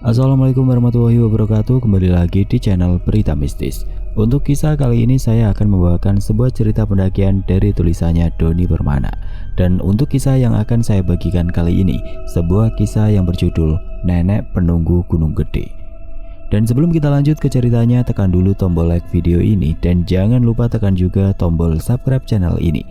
Assalamualaikum warahmatullahi wabarakatuh. Kembali lagi di channel Berita Mistis. Untuk kisah kali ini saya akan membawakan sebuah cerita pendakian dari tulisannya Doni Permana. Dan untuk kisah yang akan saya bagikan kali ini, sebuah kisah yang berjudul Nenek Penunggu Gunung Gede. Dan sebelum kita lanjut ke ceritanya, tekan dulu tombol like video ini dan jangan lupa tekan juga tombol subscribe channel ini.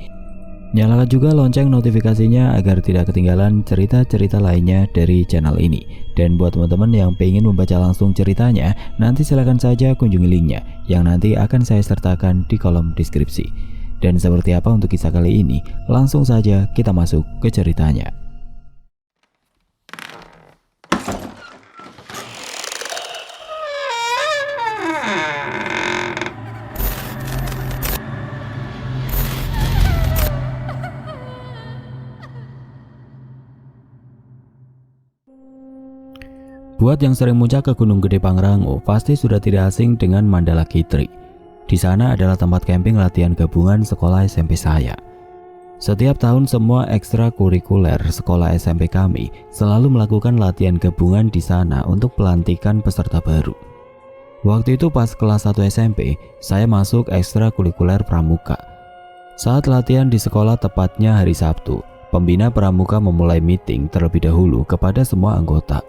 Nyalakan juga lonceng notifikasinya agar tidak ketinggalan cerita-cerita lainnya dari channel ini. Dan buat teman-teman yang pengen membaca langsung ceritanya, nanti silahkan saja kunjungi linknya yang nanti akan saya sertakan di kolom deskripsi. Dan seperti apa untuk kisah kali ini, langsung saja kita masuk ke ceritanya. Buat yang sering muncak ke Gunung Gede Pangrango, pasti sudah tidak asing dengan Mandala Kitri. Di sana adalah tempat camping latihan gabungan sekolah SMP saya. Setiap tahun semua ekstrakurikuler sekolah SMP kami selalu melakukan latihan gabungan di sana untuk pelantikan peserta baru. Waktu itu pas kelas 1 SMP, saya masuk ekstrakurikuler pramuka. Saat latihan di sekolah tepatnya hari Sabtu, pembina pramuka memulai meeting terlebih dahulu kepada semua anggota.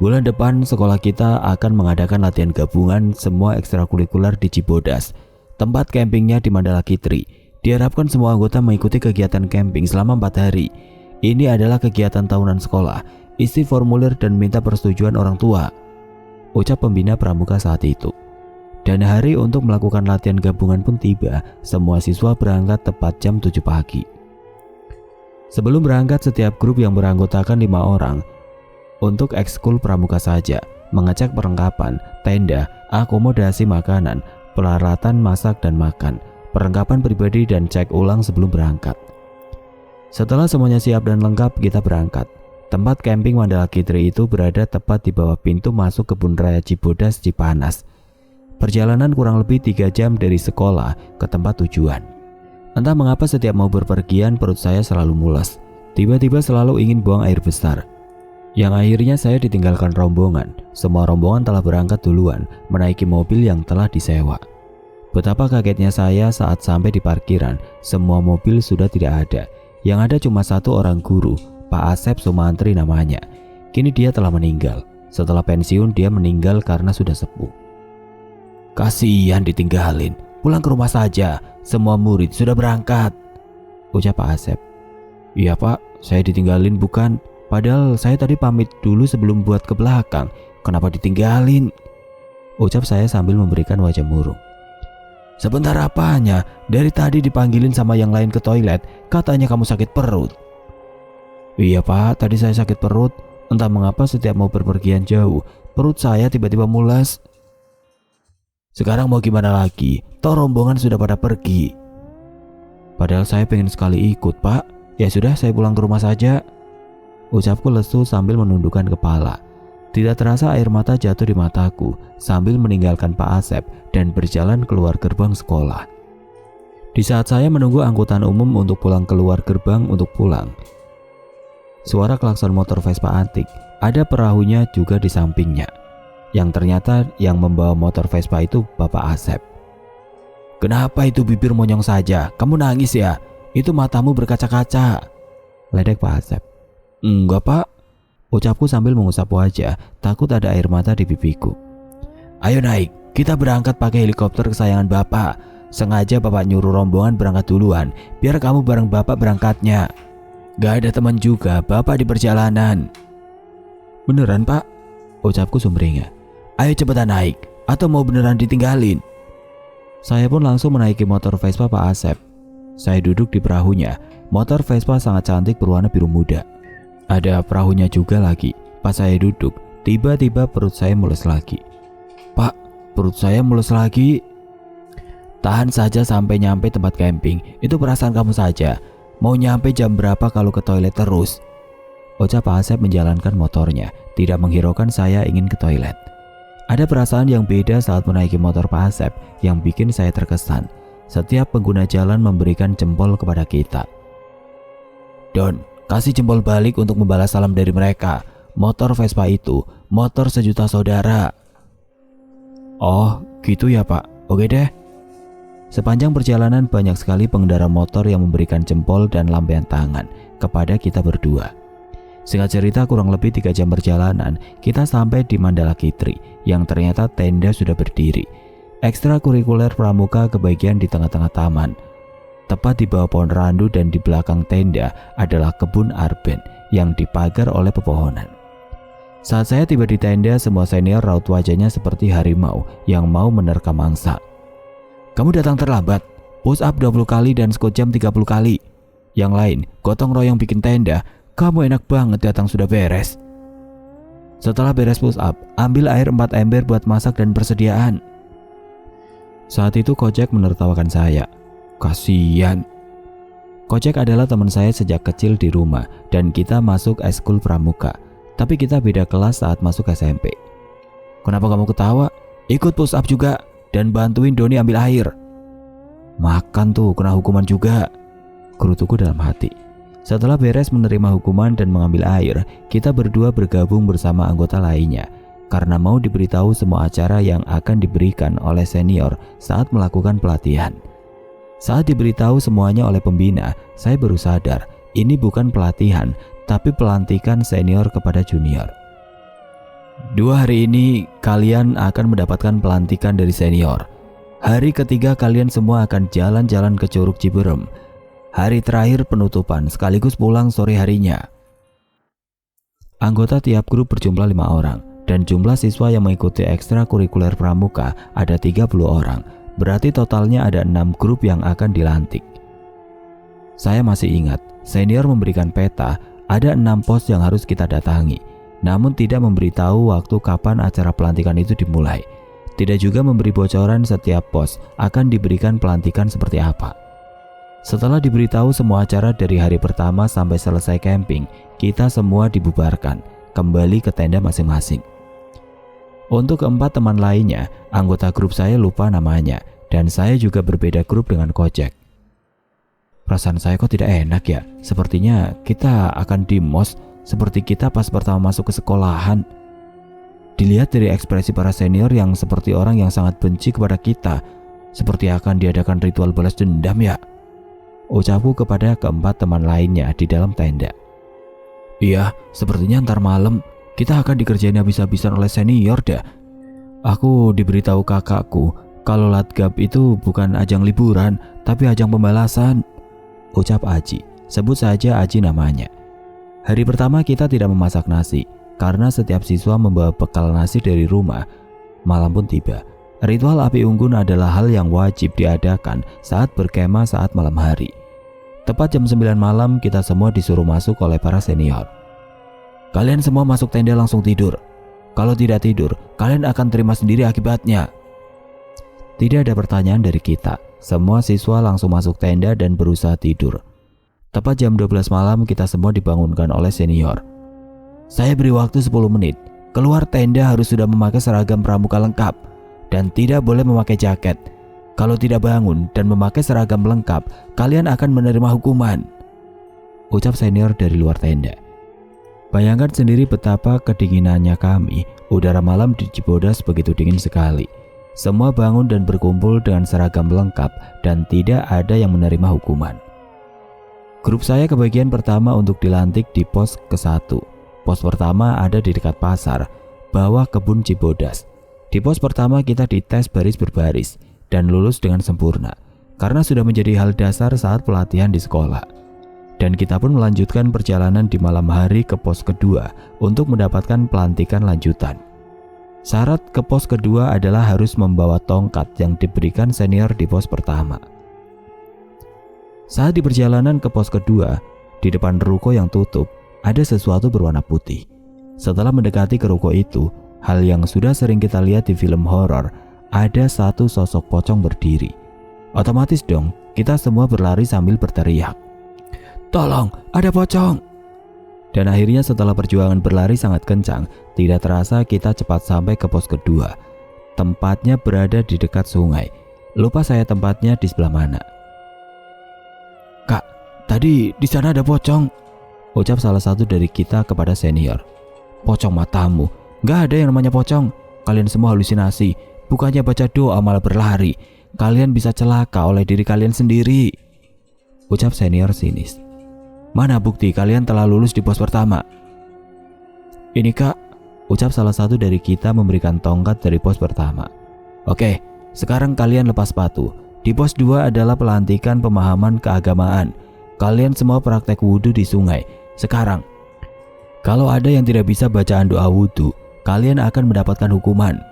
Bulan depan sekolah kita akan mengadakan latihan gabungan semua ekstrakurikuler di Cibodas. Tempat campingnya di Mandala Kitri. Diharapkan semua anggota mengikuti kegiatan camping selama 4 hari. Ini adalah kegiatan tahunan sekolah. Isi formulir dan minta persetujuan orang tua, ucap pembina pramuka saat itu. Dan hari untuk melakukan latihan gabungan pun tiba. Semua siswa berangkat tepat jam 7 pagi. Sebelum berangkat, setiap grup yang beranggotakan 5 orang untuk ekskul pramuka saja, mengecek perlengkapan, tenda, akomodasi makanan, peralatan masak dan makan, perlengkapan pribadi dan cek ulang sebelum berangkat. Setelah semuanya siap dan lengkap, kita berangkat. Tempat camping Mandala Kitri itu berada tepat di bawah pintu masuk Kebun Raya Cibodas Cipanas. Perjalanan kurang lebih 3 jam dari sekolah ke tempat tujuan. Entah mengapa setiap mau berpergian perut saya selalu mules. Tiba-tiba selalu ingin buang air besar. Yang akhirnya saya ditinggalkan rombongan. Semua rombongan telah berangkat duluan, menaiki mobil yang telah disewa. Betapa kagetnya saya saat sampai di parkiran. Semua mobil sudah tidak ada. Yang ada cuma satu orang guru, Pak Asep Sumantri namanya. Kini dia telah meninggal. Setelah pensiun dia meninggal karena sudah sepuh. Kasihan ditinggalin. Pulang ke rumah saja. Semua murid sudah berangkat, ucap Pak Asep. Iya Pak, saya ditinggalin bukan. Padahal saya tadi pamit dulu sebelum buat ke belakang. Kenapa ditinggalin? Ucap saya sambil memberikan wajah murung. Sebentar apanya? Dari tadi dipanggilin sama yang lain ke toilet. Katanya kamu sakit perut. Iya Pak, tadi saya sakit perut. Entah mengapa setiap mau berpergian jauh, perut saya tiba-tiba mules. Sekarang mau gimana lagi? Toh rombongan sudah pada pergi. Padahal saya pengen sekali ikut Pak. Ya sudah, saya pulang ke rumah saja, ucapku lesu sambil menundukkan kepala. Tidak terasa air mata jatuh di mataku sambil meninggalkan Pak Asep dan berjalan keluar gerbang sekolah. Di saat saya menunggu angkutan umum untuk pulang keluar gerbang untuk pulang, suara klakson motor Vespa antik, ada perahunya juga di sampingnya. Yang ternyata yang membawa motor Vespa itu Bapak Asep. Kenapa itu bibir monyong saja? Kamu nangis ya? Itu matamu berkaca-kaca, ledek Pak Asep. Enggak Pak, ucapku sambil mengusap wajah, takut ada air mata di pipiku. Ayo naik, kita berangkat pakai helikopter kesayangan Bapak. Sengaja Bapak nyuruh rombongan berangkat duluan, biar kamu bareng Bapak berangkatnya. Gak ada teman juga, Bapak di perjalanan. Beneran Pak? Ucapku sumringah. Ayo cepetan naik, atau mau beneran ditinggalin? Saya pun langsung menaiki motor Vespa Pak Asep. Saya duduk di perahunya. Motor Vespa sangat cantik berwarna biru muda. Ada perahunya juga lagi. Pas saya duduk, tiba-tiba perut saya mules lagi. Pak, perut saya mules lagi. Tahan saja sampai nyampe tempat camping. Itu perasaan kamu saja. Mau nyampe jam berapa kalau ke toilet terus? Ucap Pak Asep menjalankan motornya, tidak menghiraukan saya ingin ke toilet. Ada perasaan yang beda saat menaiki motor Pak Asep yang bikin saya terkesan. Setiap pengguna jalan memberikan jempol kepada kita. Don, kasih jempol balik untuk membalas salam dari mereka. Motor Vespa itu motor sejuta saudara. Oh, gitu ya Pak. Oke deh. Sepanjang perjalanan banyak sekali pengendara motor yang memberikan jempol dan lambaian tangan kepada kita berdua. Singkat cerita, kurang lebih 3 jam perjalanan, kita sampai di Mandala Kitri yang ternyata tenda sudah berdiri. Ekstrakurikuler pramuka kebagian di tengah-tengah taman. Tepat di bawah pohon randu dan di belakang tenda adalah kebun arben yang dipagar oleh pepohonan. Saat saya tiba di tenda, semua senior raut wajahnya seperti harimau yang mau menerkam mangsa. Kamu datang terlambat, push up 20 kali dan squat jam 30 kali. Yang lain, gotong royong bikin tenda, kamu enak banget datang sudah beres. Setelah beres push up, ambil air 4 ember buat masak dan persediaan. Saat itu Kojek menertawakan saya. Kasian. Kojek adalah teman saya sejak kecil di rumah dan kita masuk eskul pramuka. Tapi kita beda kelas saat masuk SMP. Kenapa kamu ketawa? Ikut push up juga dan bantuin Doni ambil air. Makan tuh kena hukuman juga, gerutuku dalam hati. Setelah beres menerima hukuman dan mengambil air, kita berdua bergabung bersama anggota lainnya karena mau diberitahu semua acara yang akan diberikan oleh senior saat melakukan pelatihan. Saat diberitahu semuanya oleh pembina, saya baru sadar ini bukan pelatihan, tapi pelantikan senior kepada junior. 2 hari ini kalian akan mendapatkan pelantikan dari senior. Hari ketiga kalian semua akan jalan-jalan ke Curug Ciberem. Hari terakhir penutupan sekaligus pulang sore harinya. Anggota tiap grup berjumlah 5 orang dan jumlah siswa yang mengikuti ekstrakurikuler pramuka ada 30 orang. Berarti totalnya ada 6 grup yang akan dilantik. Saya masih ingat, senior memberikan peta, ada 6 pos yang harus kita datangi, namun tidak memberitahu waktu kapan acara pelantikan itu dimulai. Tidak juga memberi bocoran setiap pos akan diberikan pelantikan seperti apa. Setelah diberitahu semua acara dari hari pertama sampai selesai camping, kita semua dibubarkan, kembali ke tenda masing-masing. Untuk 4 teman lainnya, anggota grup saya lupa namanya, dan saya juga berbeda grup dengan Kojek. Perasaan saya kok tidak enak ya, sepertinya kita akan dimos seperti kita pas pertama masuk ke sekolahan. Dilihat dari ekspresi para senior yang seperti orang yang sangat benci kepada kita, seperti akan diadakan ritual balas dendam ya, ucapku kepada 4 teman lainnya di dalam tenda. Iya, sepertinya ntar malam kita akan dikerjain habis-habisan oleh senior dah. Aku diberitahu kakakku kalau Latgab itu bukan ajang liburan, tapi ajang pembalasan, ucap Aji. Sebut saja Aji namanya. Hari pertama kita tidak memasak nasi, karena setiap siswa membawa bekal nasi dari rumah. Malam pun tiba. Ritual api unggun adalah hal yang wajib diadakan saat berkemah saat malam hari. Tepat jam 9 malam kita semua disuruh masuk oleh para senior. Kalian semua masuk tenda langsung tidur. Kalau tidak tidur, kalian akan terima sendiri akibatnya. Tidak ada pertanyaan dari kita. Semua siswa langsung masuk tenda dan berusaha tidur. Tepat jam 12 malam kita semua dibangunkan oleh senior. Saya beri waktu 10 menit. Keluar tenda harus sudah memakai seragam pramuka lengkap dan tidak boleh memakai jaket. Kalau tidak bangun dan memakai seragam lengkap, kalian akan menerima hukuman, ucap senior dari luar tenda. Bayangkan sendiri betapa kedinginannya kami. Udara malam di Cibodas begitu dingin sekali. Semua bangun dan berkumpul dengan seragam lengkap dan tidak ada yang menerima hukuman. Grup saya kebagian pertama untuk dilantik di pos ke-1. Pos pertama ada di dekat pasar, bawah kebun Cibodas. Di pos pertama kita dites baris berbaris dan lulus dengan sempurna karena sudah menjadi hal dasar saat pelatihan di sekolah. Dan kita pun melanjutkan perjalanan di malam hari ke pos kedua untuk mendapatkan pelantikan lanjutan. Syarat ke pos kedua adalah harus membawa tongkat yang diberikan senior di pos pertama. Saat di perjalanan ke pos kedua, di depan ruko yang tutup, ada sesuatu berwarna putih. Setelah mendekati ke ruko itu, hal yang sudah sering kita lihat di film horor, ada satu sosok pocong berdiri. Otomatis dong, kita semua berlari sambil berteriak, "Tolong, ada pocong!" Dan akhirnya setelah perjuangan berlari sangat kencang, tidak terasa kita cepat sampai ke pos kedua. Tempatnya berada di dekat sungai. Lupa saya tempatnya di sebelah mana. "Kak, tadi di sana ada pocong," ucap salah satu dari kita kepada senior. "Pocong matamu, Gak ada yang namanya pocong. Kalian semua halusinasi. Bukannya baca doa malah berlari. Kalian bisa celaka oleh diri kalian sendiri, ucap senior sinis. Mana bukti kalian telah lulus di pos pertama? Ini kak, ucap salah satu dari kita memberikan tongkat dari pos pertama. Oke, sekarang kalian lepas sepatu. Di pos 2 adalah pelantikan pemahaman keagamaan. Kalian semua praktek wudhu di sungai. Sekarang, kalau ada yang tidak bisa bacaan doa wudhu, kalian akan mendapatkan hukuman.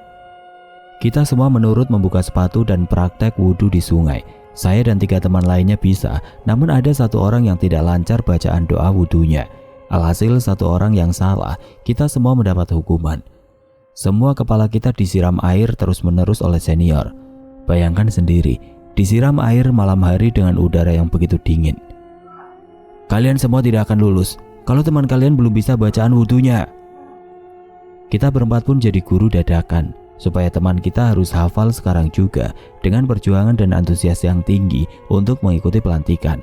Kita semua menurut membuka sepatu dan praktek wudhu di sungai. Saya dan 3 teman lainnya bisa, namun ada 1 orang yang tidak lancar bacaan doa wudhunya. Alhasil 1 orang yang salah, kita semua mendapat hukuman. Semua kepala kita disiram air terus-menerus oleh senior. Bayangkan sendiri, disiram air malam hari dengan udara yang begitu dingin. Kalian semua tidak akan lulus kalau teman kalian belum bisa bacaan wudhunya. Kita berempat pun jadi guru dadakan, supaya teman kita harus hafal sekarang juga dengan perjuangan dan antusias yang tinggi untuk mengikuti pelantikan.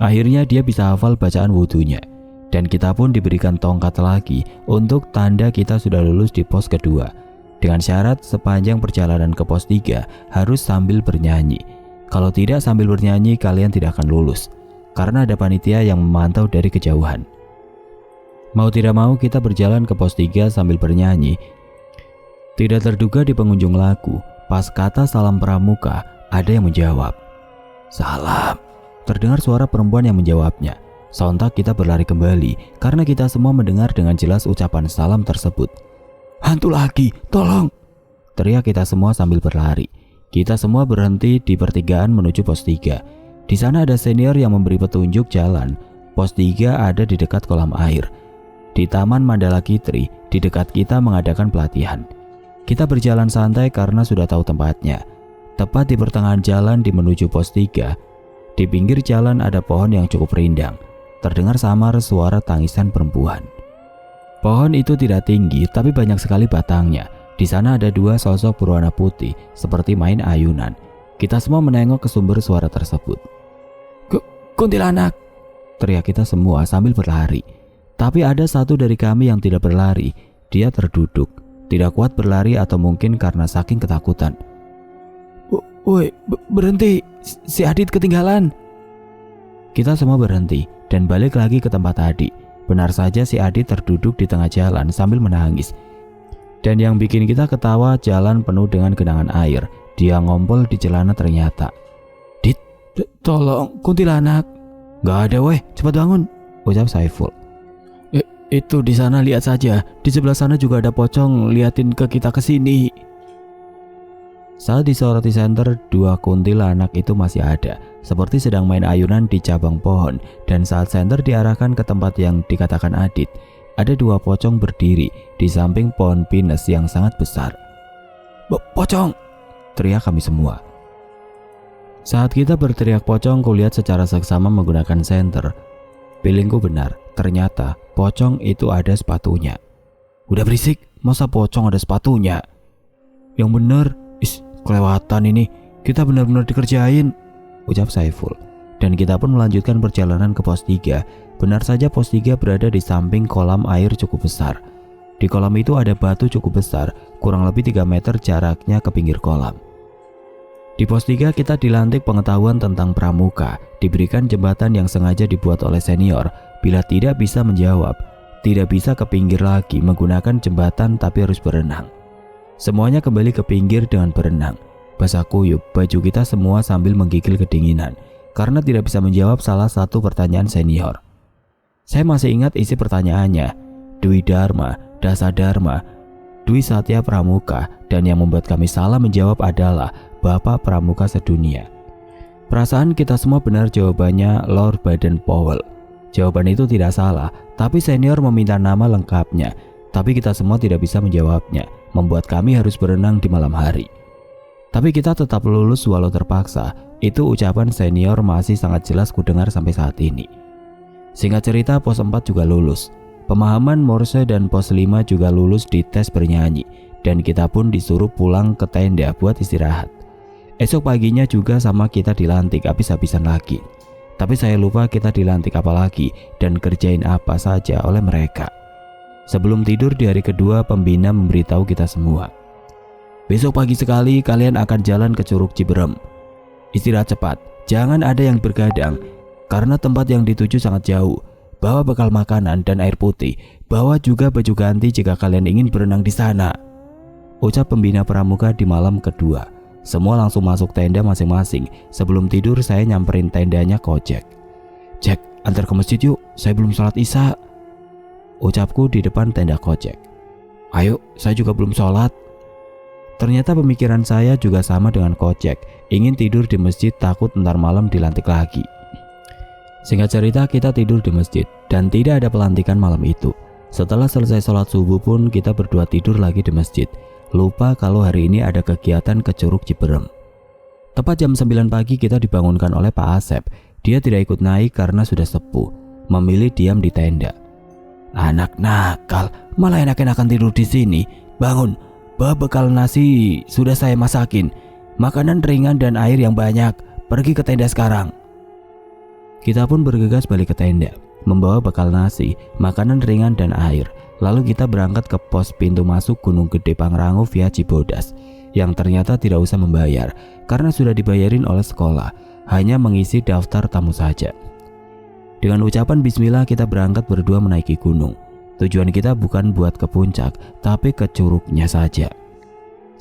Akhirnya dia bisa hafal bacaan wudhunya, dan kita pun diberikan tongkat lagi untuk tanda kita sudah lulus di pos kedua. Dengan syarat sepanjang perjalanan ke pos 3 harus sambil bernyanyi. Kalau tidak sambil bernyanyi kalian tidak akan lulus, karena ada panitia yang memantau dari kejauhan. Mau tidak mau kita berjalan ke pos 3 sambil bernyanyi. Tidak terduga di pengunjung lagu, pas kata salam pramuka, ada yang menjawab. Salam. Terdengar suara perempuan yang menjawabnya. Sontak kita berlari kembali karena kita semua mendengar dengan jelas ucapan salam tersebut. Hantu lagi, tolong! Teriak kita semua sambil berlari. Kita semua berhenti di pertigaan menuju pos 3. Di sana ada senior yang memberi petunjuk jalan. Pos 3 ada di dekat kolam air. Di Taman Mandala Kitri, di dekat kita mengadakan pelatihan. Kita berjalan santai karena sudah tahu tempatnya. Tepat di pertengahan jalan di menuju pos 3, di pinggir jalan ada pohon yang cukup rindang. Terdengar samar suara tangisan perempuan. Pohon itu tidak tinggi tapi banyak sekali batangnya. Di sana ada 2 sosok berwarna putih seperti main ayunan. Kita semua menengok ke sumber suara tersebut. Kuntilanak! Teriak kita semua sambil berlari. Tapi ada satu dari kami yang tidak berlari. Dia terduduk. Tidak kuat berlari atau mungkin karena saking ketakutan. Woi, berhenti. Si Adit ketinggalan. Kita semua berhenti dan balik lagi ke tempat tadi. Benar saja si Adit terduduk di tengah jalan sambil menangis. Dan yang bikin kita ketawa, jalan penuh dengan genangan air. Dia ngompol di celana ternyata. Dit, tolong kuntilanak. Gak ada weh, cepat bangun, ucap Saiful. Itu di sana lihat saja, di sebelah sana juga ada pocong, liatin ke kita ke sini. Saat disoroti senter, 2 kuntilanak itu masih ada, seperti sedang main ayunan di cabang pohon. Dan saat senter diarahkan ke tempat yang dikatakan Adit, ada 2 pocong berdiri di samping pohon pinus yang sangat besar. Pocong! Teriak kami semua. Saat kita berteriak pocong, kulihat secara seksama menggunakan senter. Pilingku benar, ternyata pocong itu ada sepatunya. Udah berisik, masa pocong ada sepatunya? Yang bener, kelewatan ini, kita benar-benar dikerjain, ucap Saiful. Dan kita pun melanjutkan perjalanan ke pos 3. Benar saja pos 3 berada di samping kolam air cukup besar. Di kolam itu ada batu cukup besar, kurang lebih 3 meter jaraknya ke pinggir kolam. Di pos 3 kita dilantik pengetahuan tentang pramuka, diberikan jembatan yang sengaja dibuat oleh senior. Bila tidak bisa menjawab, tidak bisa ke pinggir lagi menggunakan jembatan tapi harus berenang. Semuanya kembali ke pinggir dengan berenang. Basah kuyup, baju kita semua sambil menggigil kedinginan karena tidak bisa menjawab salah satu pertanyaan senior. Saya masih ingat isi pertanyaannya. Dwi Dharma, Dasa Dharma, Dwi Satya Pramuka, dan yang membuat kami salah menjawab adalah Bapak Pramuka Sedunia. Perasaan kita semua benar jawabannya Lord Baden-Powell. Jawaban itu tidak salah, tapi senior meminta nama lengkapnya. Tapi kita semua tidak bisa menjawabnya, membuat kami harus berenang di malam hari. Tapi kita tetap lulus walau terpaksa. Itu ucapan senior masih sangat jelas kudengar sampai saat ini. Singkat cerita, pos 4 juga lulus. Pemahaman Morse dan pos 5 juga lulus di tes bernyanyi. Dan kita pun disuruh pulang ke tenda buat istirahat. Esok paginya juga sama kita dilantik habis-habisan lagi. Tapi saya lupa kita dilantik apa lagi dan kerjain apa saja oleh mereka. Sebelum tidur di hari kedua, pembina memberitahu kita semua, besok pagi sekali kalian akan jalan ke Curug Ciberem. Istirahat cepat, jangan ada yang bergadang, karena tempat yang dituju sangat jauh. Bawa bekal makanan dan air putih, bawa juga baju ganti jika kalian ingin berenang di sana, ucap pembina pramuka di malam kedua. Semua langsung masuk tenda masing-masing. Sebelum tidur saya nyamperin tendanya Kojek. Jack, antar ke masjid yuk, saya belum sholat isya, ucapku di depan tenda Kojek. Ayo, saya juga belum sholat. Ternyata pemikiran saya juga sama dengan Kojek, ingin tidur di masjid takut ntar malam dilantik lagi. Singkat cerita, kita tidur di masjid dan tidak ada pelantikan malam itu. Setelah selesai sholat subuh pun kita berdua tidur lagi di masjid. Lupa kalau hari ini ada kegiatan ke Curug Ciberem. Tepat jam 9 pagi kita dibangunkan oleh Pak Asep. Dia tidak ikut naik karena sudah sepuh, memilih diam di tenda. Anak nakal, malah enak-enakan tidur di sini. Bangun, bawa bekal nasi sudah saya masakin. Makanan ringan dan air yang banyak. Pergi ke tenda sekarang. Kita pun bergegas balik ke tenda, membawa bekal nasi, makanan ringan dan air. Lalu kita berangkat ke pos pintu masuk Gunung Gede Pangrango via Cibodas, yang ternyata tidak usah membayar karena sudah dibayarin oleh sekolah, hanya mengisi daftar tamu saja. Dengan ucapan bismillah kita berangkat berdua menaiki gunung. Tujuan kita bukan buat ke puncak, tapi ke curugnya saja.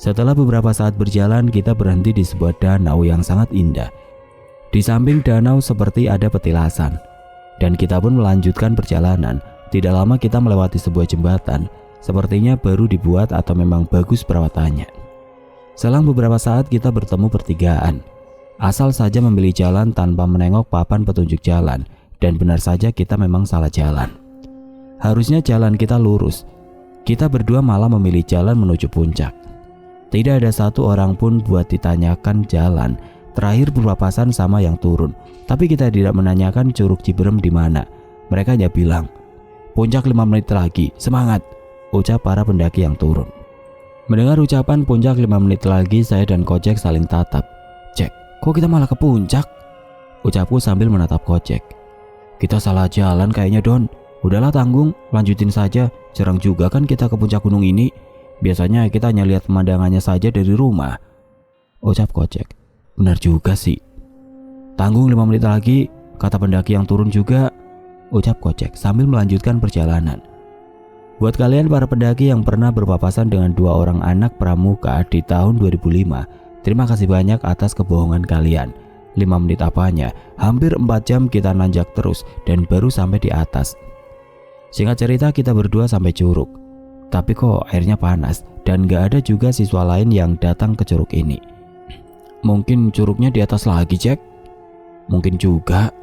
Setelah beberapa saat berjalan, kita berhenti di sebuah danau yang sangat indah. Di samping danau seperti ada petilasan, dan kita pun melanjutkan perjalanan. Tidak lama kita melewati sebuah jembatan, sepertinya baru dibuat atau memang bagus perawatannya. Selang beberapa saat kita bertemu pertigaan. Asal saja memilih jalan tanpa menengok papan petunjuk jalan, dan benar saja kita memang salah jalan. Harusnya jalan kita lurus. Kita berdua malah memilih jalan menuju puncak. Tidak ada satu orang pun buat ditanyakan jalan. Terakhir berpapasan sama yang turun, tapi kita tidak menanyakan Curug Ciberem di mana. Mereka hanya bilang, puncak 5 menit lagi, semangat, ucap para pendaki yang turun. Mendengar ucapan puncak 5 menit lagi, saya dan Kojek saling tatap. Cek, kok kita malah ke puncak? Ucapku sambil menatap Kojek. Kita salah jalan kayaknya Don. Udahlah tanggung, lanjutin saja. Jarang juga kan kita ke puncak gunung ini. Biasanya kita hanya lihat pemandangannya saja dari rumah, ucap Kojek. Benar juga sih. Tanggung 5 menit lagi, kata pendaki yang turun juga, ucap Kojek sambil melanjutkan perjalanan. Buat kalian para pendaki yang pernah berpapasan dengan 2 orang anak pramuka di tahun 2005, terima kasih banyak atas kebohongan kalian. 5 menit apanya, hampir 4 jam kita nanjak terus dan baru sampai di atas. Singkat cerita kita berdua sampai curug. Tapi kok airnya panas dan gak ada juga siswa lain yang datang ke curug ini. Mungkin curugnya di atas lagi, Jack? Mungkin juga.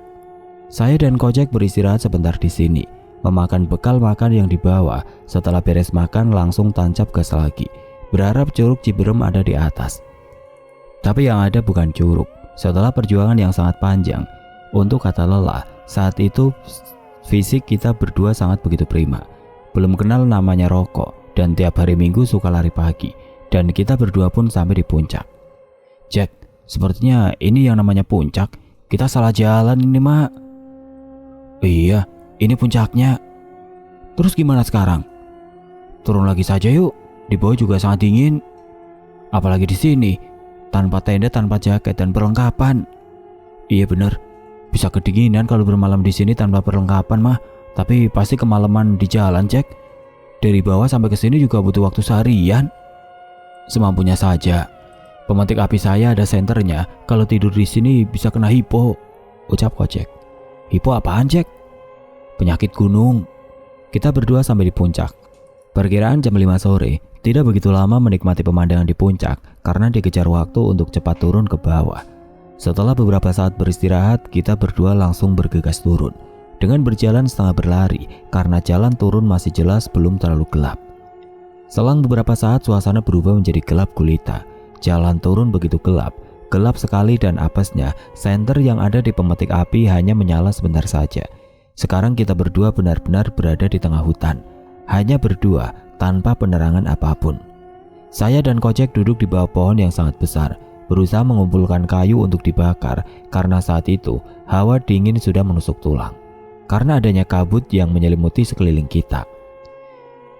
Saya dan Kojek beristirahat sebentar di sini, memakan bekal makan yang dibawa. Setelah beres makan langsung tancap gas lagi, berharap Curug Ciberem ada di atas. Tapi yang ada bukan curug. Setelah perjuangan yang sangat panjang, untuk kata lelah, saat itu fisik kita berdua sangat begitu prima. Belum kenal namanya rokok dan tiap hari Minggu suka lari pagi. Dan kita berdua pun sampai di puncak. Jack, sepertinya ini yang namanya puncak. Kita salah jalan ini, Mak. Iya, ini puncaknya. Terus gimana sekarang? Turun lagi saja yuk. Di bawah juga sangat dingin. Apalagi di sini, tanpa tenda, tanpa jaket dan perlengkapan. Iya bener, bisa kedinginan kalau bermalam di sini tanpa perlengkapan mah. Tapi pasti kemalaman di jalan, Jack. Dari bawah sampai ke sini juga butuh waktu seharian. Semampunya saja. Pemetik api saya ada senternya. Kalau tidur di sini bisa kena hipo, ucap Kojek. Hipo apaan, Jack? Penyakit gunung. Kita berdua sampai di puncak. Perkiraan jam 5 sore. Tidak begitu lama menikmati pemandangan di puncak karena dikejar waktu untuk cepat turun ke bawah. Setelah beberapa saat beristirahat, kita berdua langsung bergegas turun. Dengan berjalan setengah berlari karena jalan turun masih jelas belum terlalu gelap. Selang beberapa saat suasana berubah menjadi gelap gulita. Jalan turun begitu gelap, gelap sekali dan apesnya senter yang ada di pemetik api hanya menyala sebentar saja. Sekarang kita berdua benar-benar berada di tengah hutan, hanya berdua tanpa penerangan apapun. Saya dan Kojek duduk di bawah pohon yang sangat besar, berusaha mengumpulkan kayu untuk dibakar karena saat itu hawa dingin sudah menusuk tulang karena adanya kabut yang menyelimuti sekeliling kita.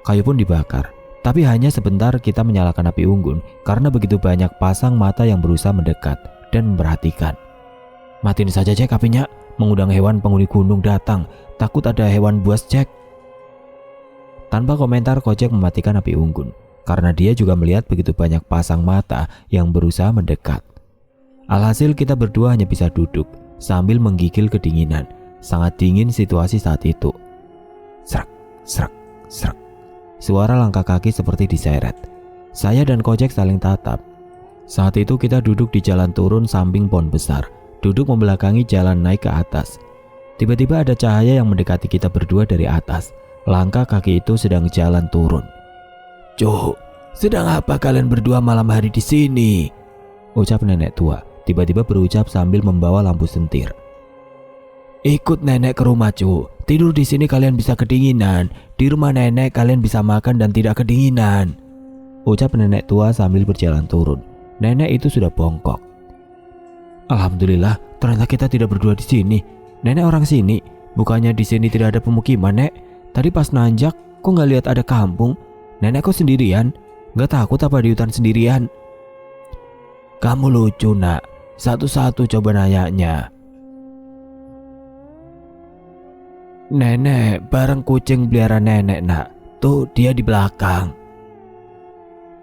Kayu pun dibakar. Tapi hanya sebentar kita menyalakan api unggun karena begitu banyak pasang mata yang berusaha mendekat dan memperhatikan. Matiin saja Jack apinya, mengundang hewan penghuni gunung datang. Takut ada hewan buas Jack. Tanpa komentar Kojek mematikan api unggun karena dia juga melihat begitu banyak pasang mata yang berusaha mendekat. Alhasil kita berdua hanya bisa duduk sambil menggigil kedinginan. Sangat dingin situasi saat itu. Serak, serak, serak. Suara langkah kaki seperti diseret. Saya dan Kojek saling tatap. Saat itu kita duduk di jalan turun samping pohon besar, duduk membelakangi jalan naik ke atas. Tiba-tiba ada cahaya yang mendekati kita berdua dari atas. Langkah kaki itu sedang jalan turun. "Cuk, sedang apa kalian berdua malam hari di sini?" ucap nenek tua, tiba-tiba berucap sambil membawa lampu sentir. "Ikut nenek ke rumah, Cuk. Tidur di sini kalian bisa kedinginan. Di rumah nenek kalian bisa makan dan tidak kedinginan," ucap nenek tua sambil berjalan turun. Nenek itu sudah bongkok. "Alhamdulillah, ternyata kita tidak berdua di sini. Nenek orang sini. Bukannya di sini tidak ada pemukiman, Nek? Tadi pas nanjak, kok nggak lihat ada kampung? Nenek kok sendirian? Nggak takut apa di hutan sendirian?" "Kamu lucu, Nak. Satu-satu coba nanyanya." "Nenek bareng kucing peliharaan nenek, Nak. Tuh dia di belakang,"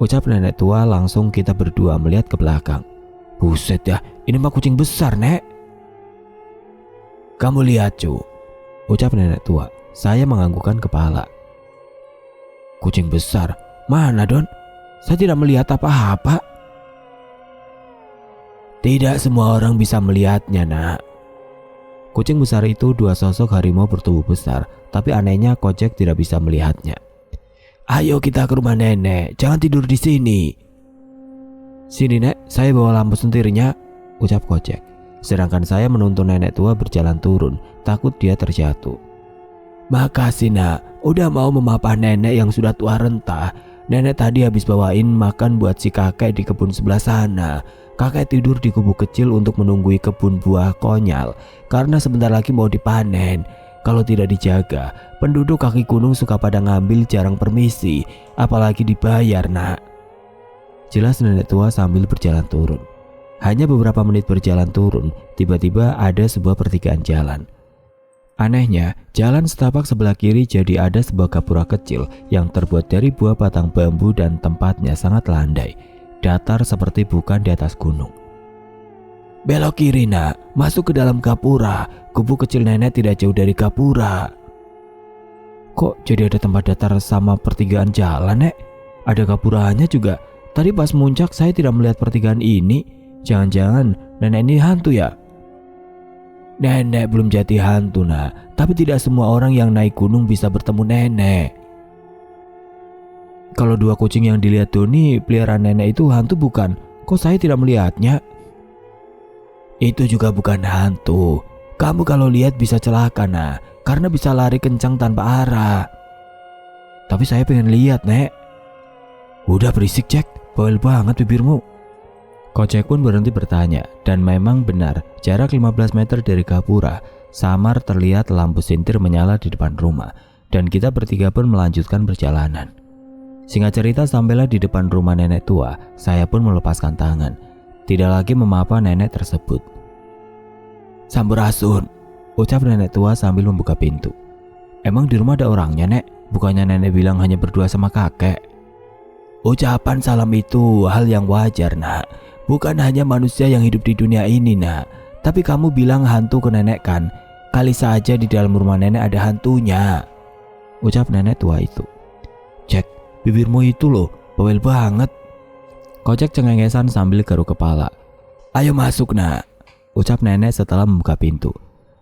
ucap nenek tua. Langsung kita berdua melihat ke belakang. "Buset ya, ini mah kucing besar, Nek." "Kamu lihat, Cu," ucap nenek tua. Saya menganggukkan kepala. "Kucing besar? Mana, Don? Saya tidak melihat apa-apa." "Tidak semua orang bisa melihatnya, Nak." Kucing besar itu dua sosok harimau bertubuh besar, tapi anehnya Kojek tidak bisa melihatnya. "Ayo kita ke rumah nenek, jangan tidur di sini." "Sini Nek, saya bawa lampu sentirnya," ucap Kojek. Sedangkan saya menuntun nenek tua berjalan turun, takut dia terjatuh. "Makasih Nak, udah mau memapah nenek yang sudah tua renta. Nenek tadi habis bawain makan buat si kakek di kebun sebelah sana. Kakek tidur di kubu kecil untuk menunggui kebun buah konyal karena sebentar lagi mau dipanen. Kalau tidak dijaga, penduduk kaki gunung suka pada ngambil, jarang permisi, apalagi dibayar, Nak." Jelas nenek tua sambil berjalan turun. Hanya beberapa menit berjalan turun, tiba-tiba ada sebuah pertigaan jalan. Anehnya, jalan setapak sebelah kiri jadi ada sebuah gapura kecil yang terbuat dari buah batang bambu dan tempatnya sangat landai. Datar seperti bukan di atas gunung. "Belok kiri, Nak. Masuk ke dalam gapura. Gubuk kecil nenek tidak jauh dari gapura." "Kok jadi ada tempat datar sama pertigaan jalan, Nek? Ada gapuranya juga. Tadi pas muncak saya tidak melihat pertigaan ini. Jangan-jangan nenek ini hantu ya?" "Nenek belum jadi hantu, Nak. Tapi tidak semua orang yang naik gunung bisa bertemu nenek." "Kalau dua kucing yang dilihat Doni peliharaan nenek itu hantu bukan? Kok saya tidak melihatnya?" "Itu juga bukan hantu. Kamu kalau lihat bisa celaka, Nak. Karena bisa lari kencang tanpa arah." "Tapi saya pengen lihat, Nek." "Udah berisik, Jack. Bawel banget bibirmu." Kojek pun berhenti bertanya, dan memang benar, jarak 15 meter dari gapura, samar terlihat lampu sentir menyala di depan rumah, dan kita bertiga pun melanjutkan perjalanan. Singkat cerita, sampailah di depan rumah nenek tua. Saya pun melepaskan tangan, tidak lagi memapa nenek tersebut. "Sampurasun," ucap nenek tua sambil membuka pintu. "Emang di rumah ada orangnya, Nek? Bukannya nenek bilang hanya berdua sama kakek?" "Ucapan salam itu hal yang wajar, Nak. Bukan hanya manusia yang hidup di dunia ini, Nak. Tapi kamu bilang hantu ke nenek kan? Kali saja di dalam rumah nenek ada hantunya," ucap nenek tua itu. "Jack, bibirmu itu loh, bawel banget." Kojek cengengesan sambil garuk kepala. "Ayo masuk, Nak," ucap nenek setelah membuka pintu.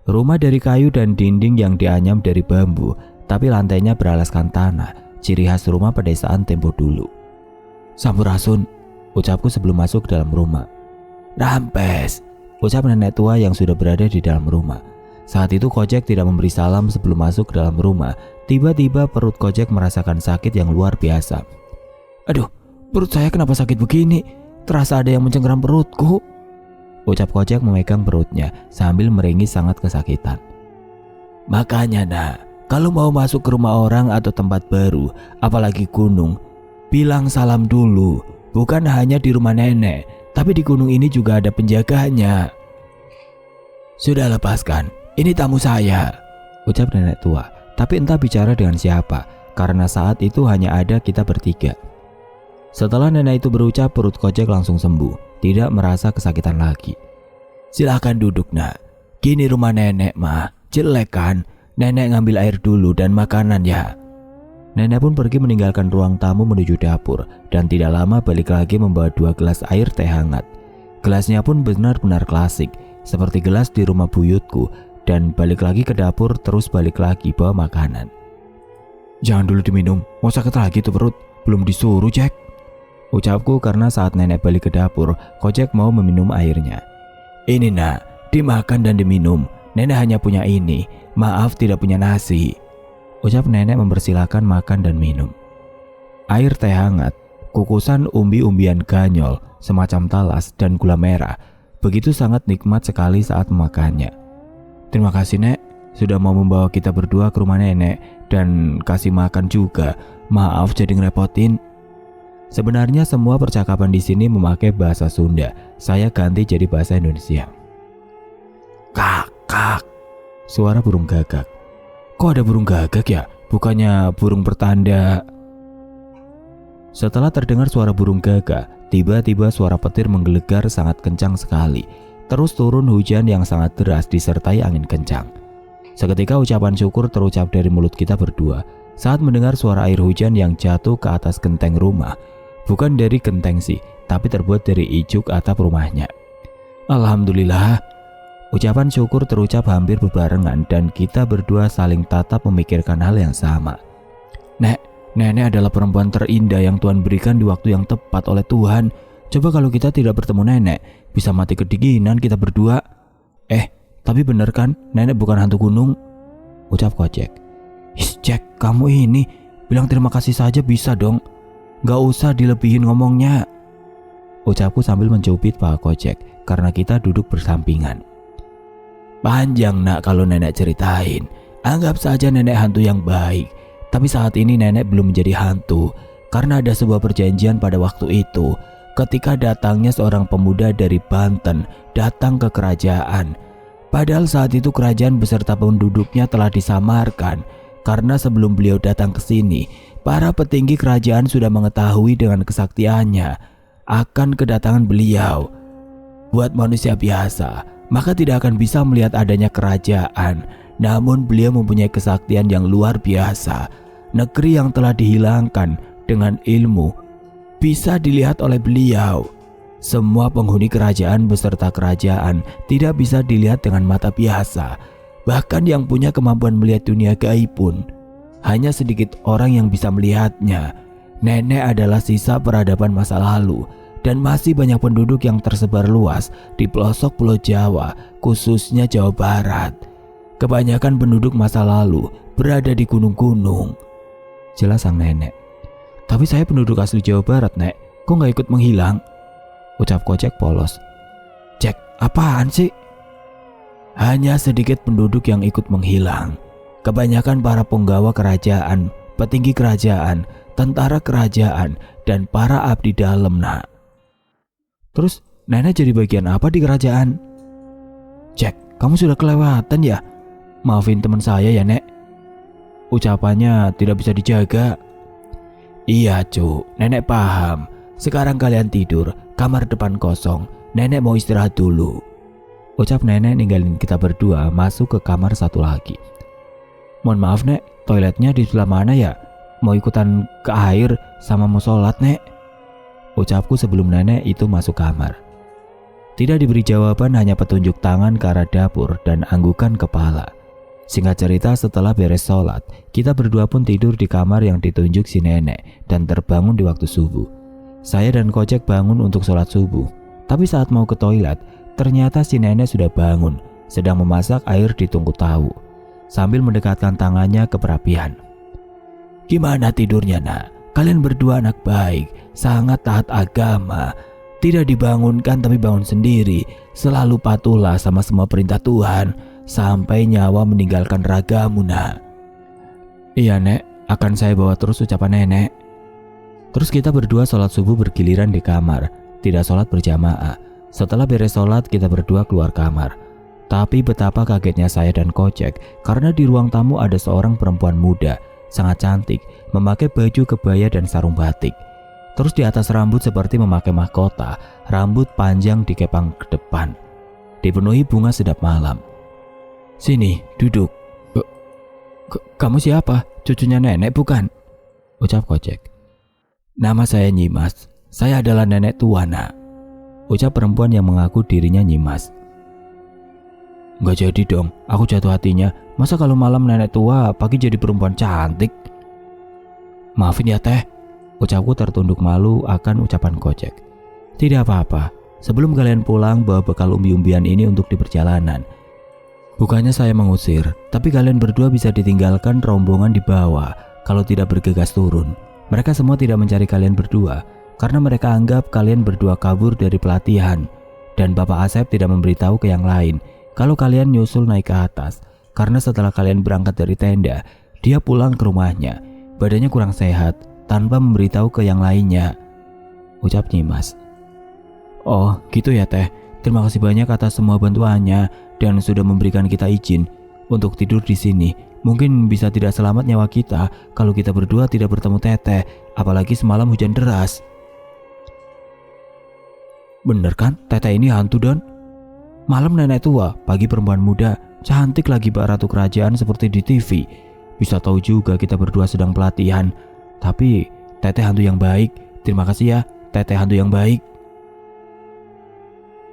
Rumah dari kayu dan dinding yang dianyam dari bambu, tapi lantainya beralaskan tanah, ciri khas rumah pedesaan tempo dulu. "Sampurasun," ucapku sebelum masuk ke dalam rumah. "Rampes," ucap nenek tua yang sudah berada di dalam rumah. Saat itu Kojek tidak memberi salam sebelum masuk ke dalam rumah. Tiba-tiba perut Kojek merasakan sakit yang luar biasa. "Aduh, perut saya kenapa sakit begini? Terasa ada yang mencengkeram perutku," ucap Kojek memegang perutnya sambil meringis sangat kesakitan. "Makanya, Nak, Kalau mau masuk ke rumah orang atau tempat baru, apalagi gunung, bilang salam dulu. Bukan hanya di rumah nenek, tapi di gunung ini juga ada penjaganya. Sudah, lepaskan, ini tamu saya, ucap nenek tua. Tapi entah bicara dengan siapa, karena saat itu hanya ada kita bertiga. Setelah nenek itu berucap, perut Kojek langsung sembuh, tidak merasa kesakitan lagi. Silahkan duduk, nak. Gini rumah nenek mah, jelek kan? Nenek ngambil air dulu dan makanan ya. Nenek pun pergi meninggalkan ruang tamu menuju dapur, dan tidak lama balik lagi membawa 2 gelas air teh hangat. Gelasnya pun benar-benar klasik, seperti gelas di rumah buyutku, dan balik lagi ke dapur terus balik lagi bawa makanan. Jangan dulu diminum, mau sakit lagi tuh perut, belum disuruh Jack, ucapku karena saat nenek balik ke dapur, Kojek mau meminum airnya. Ini nak, dimakan dan diminum, nenek hanya punya ini, maaf tidak punya nasi, ucap nenek mempersilahkan makan dan minum. Air teh hangat, kukusan umbi-umbian ganyol, semacam talas dan gula merah, begitu sangat nikmat sekali saat memakannya. Terima kasih nek, sudah mau membawa kita berdua ke rumah nenek dan kasih makan juga. Maaf jadi ngerepotin. Sebenarnya semua percakapan di sini memakai bahasa Sunda. Saya ganti jadi bahasa Indonesia. Kakak, suara burung gagak. Kok ada burung gagak ya? Bukannya burung pertanda. Setelah terdengar suara burung gagak, tiba-tiba suara petir menggelegar sangat kencang sekali. Terus turun hujan yang sangat deras disertai angin kencang. Seketika ucapan syukur terucap dari mulut kita berdua saat mendengar suara air hujan yang jatuh ke atas genteng rumah. Bukan dari genteng sih, tapi terbuat dari ijuk atap rumahnya. Alhamdulillah. Ucapan syukur terucap hampir berbarengan dan kita berdua saling tatap memikirkan hal yang sama. Nek, nenek adalah perempuan terindah yang Tuhan berikan di waktu yang tepat oleh Tuhan. Coba kalau kita tidak bertemu nenek, bisa mati kedinginan kita berdua. Tapi bener kan, nenek bukan hantu gunung? Ucap Kojek. Jack, kamu ini bilang terima kasih saja bisa dong. Gak usah dilebihin ngomongnya, ucapku sambil mencubit paha Kojek karena kita duduk bersampingan. Panjang nak kalau nenek ceritain. Anggap saja nenek hantu yang baik. Tapi saat ini nenek belum menjadi hantu karena ada sebuah perjanjian pada waktu itu ketika datangnya seorang pemuda dari Banten datang ke kerajaan. Padahal saat itu kerajaan beserta penduduknya telah disamarkan karena sebelum beliau datang ke sini, para petinggi kerajaan sudah mengetahui dengan kesaktiannya akan kedatangan beliau. Buat manusia biasa, maka tidak akan bisa melihat adanya kerajaan. Namun beliau mempunyai kesaktian yang luar biasa. Negeri yang telah dihilangkan dengan ilmu bisa dilihat oleh beliau. Semua penghuni kerajaan beserta kerajaan tidak bisa dilihat dengan mata biasa. Bahkan yang punya kemampuan melihat dunia gaib pun hanya sedikit orang yang bisa melihatnya. Nenek adalah sisa peradaban masa lalu dan masih banyak penduduk yang tersebar luas di pelosok Pulau Jawa, khususnya Jawa Barat. Kebanyakan penduduk masa lalu berada di gunung-gunung, jelas sang nenek. Tapi saya penduduk asli Jawa Barat, Nek. Kok gak ikut menghilang? Ucap Kojek polos. Jack, apaan sih? Hanya sedikit penduduk yang ikut menghilang. Kebanyakan para penggawa kerajaan, petinggi kerajaan, tentara kerajaan, dan para abdi dalam, nak. Terus nenek jadi bagian apa di kerajaan? Jack, kamu sudah kelewatan ya? Maafin teman saya ya, Nek. Ucapannya tidak bisa dijaga. Iya, Cuk, nenek paham. Sekarang kalian tidur, kamar depan kosong. Nenek mau istirahat dulu. Ucap nenek ninggalin kita berdua masuk ke kamar satu lagi. Mohon maaf, Nek, toiletnya di sebelah mana ya? Mau ikutan ke air sama mau sholat, Nek. Ucapku sebelum nenek itu masuk kamar. Tidak diberi jawaban, hanya petunjuk tangan ke arah dapur dan anggukan kepala. Singkat cerita, setelah beres sholat, kita berdua pun tidur di kamar yang ditunjuk si nenek dan terbangun di waktu subuh. Saya dan Kojek bangun untuk sholat subuh. Tapi saat mau ke toilet, ternyata si nenek sudah bangun, sedang memasak air di tungku tahu, sambil mendekatkan tangannya ke perapian. Gimana tidurnya, nak? Kalian berdua anak baik, sangat taat agama. Tidak dibangunkan tapi bangun sendiri. Selalu patuhlah sama semua perintah Tuhan sampai nyawa meninggalkan ragamu, nak. Iya Nek, akan saya bawa terus ucapan nenek. Terus kita berdua sholat subuh bergiliran di kamar, tidak sholat berjamaah. Setelah beres sholat kita berdua keluar kamar. Tapi betapa kagetnya saya dan Kocek karena di ruang tamu ada seorang perempuan muda, sangat cantik, memakai baju kebaya dan sarung batik. Terus di atas rambut seperti memakai mahkota, rambut panjang dikepang ke depan, dipenuhi bunga sedap malam. Sini, duduk. Kamu siapa? Cucunya nenek bukan? Ucap Kocek. Nama saya Nyimas, saya adalah nenek tua nak. Ucap perempuan yang mengaku dirinya Nyimas. Gak jadi dong, aku jatuh hatinya. Masa kalau malam nenek tua, pagi jadi perempuan cantik? Maafin ya teh, ucapku tertunduk malu akan ucapan Kocek. Tidak apa-apa, sebelum kalian pulang bawa bekal umbi-umbian ini untuk di perjalanan. Bukannya saya mengusir, tapi kalian berdua bisa ditinggalkan rombongan di bawah kalau tidak bergegas turun. Mereka semua tidak mencari kalian berdua karena mereka anggap kalian berdua kabur dari pelatihan. Dan Bapak Asep tidak memberitahu ke yang lain kalau kalian nyusul naik ke atas karena setelah kalian berangkat dari tenda, dia pulang ke rumahnya, badannya kurang sehat tanpa memberitahu ke yang lainnya. Ucap Nyimas. Oh gitu ya teh, terima kasih banyak atas semua bantuannya dan sudah memberikan kita izin untuk tidur di sini. Mungkin bisa tidak selamat nyawa kita kalau kita berdua tidak bertemu Teteh, apalagi semalam hujan deras. Bener kan, Teteh ini hantu Don? Malam nenek tua, pagi perempuan muda, cantik lagi Mbak Ratu Kerajaan seperti di TV. Bisa tahu juga kita berdua sedang pelatihan. Tapi Teteh hantu yang baik, terima kasih ya Teteh hantu yang baik.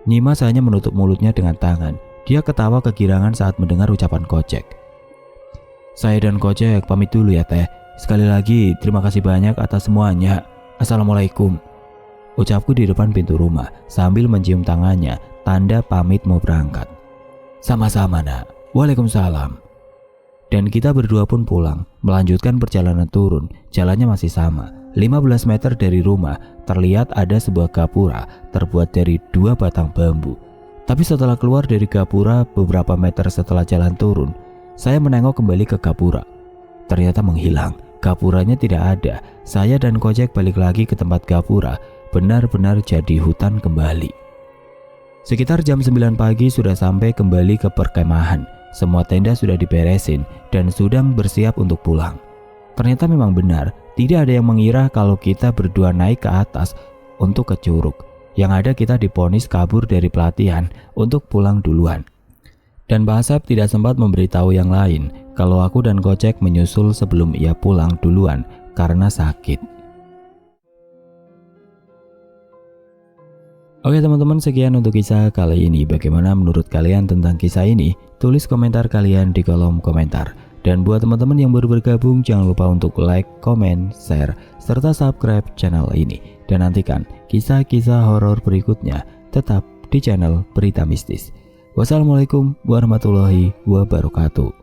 Nyimas hanya menutup mulutnya dengan tangan. Dia ketawa kegirangan saat mendengar ucapan Kocek. Saya dan Kocek pamit dulu ya teh. Sekali lagi terima kasih banyak atas semuanya. Assalamualaikum. Ucapku di depan pintu rumah sambil mencium tangannya, tanda pamit mau berangkat. Sama-sama nak. Waalaikumsalam. Dan kita berdua pun pulang, melanjutkan perjalanan turun. Jalannya masih sama. 15 meter dari rumah terlihat ada sebuah gapura terbuat dari 2 batang bambu. Tapi setelah keluar dari gapura beberapa meter setelah jalan turun, saya menengok kembali ke gapura. Ternyata menghilang, gapuranya tidak ada. Saya dan Kocek balik lagi ke tempat gapura, benar-benar jadi hutan kembali. Sekitar jam 9 pagi sudah sampai kembali ke perkemahan. Semua tenda sudah diberesin dan sudah bersiap untuk pulang. Ternyata memang benar, tidak ada yang mengira kalau kita berdua naik ke atas untuk ke Curug. Yang ada kita divonis kabur dari pelatihan untuk pulang duluan. Dan Pak Asep tidak sempat memberitahu yang lain kalau aku dan Kocek menyusul sebelum ia pulang duluan karena sakit. Oke teman-teman, sekian untuk kisah kali ini. Bagaimana menurut kalian tentang kisah ini? Tulis komentar kalian di kolom komentar. Dan buat teman-teman yang baru bergabung, jangan lupa untuk like, komen, share, serta subscribe channel ini. Dan nantikan kisah-kisah horor berikutnya tetap di channel Berita Mistis. Wassalamualaikum warahmatullahi wabarakatuh.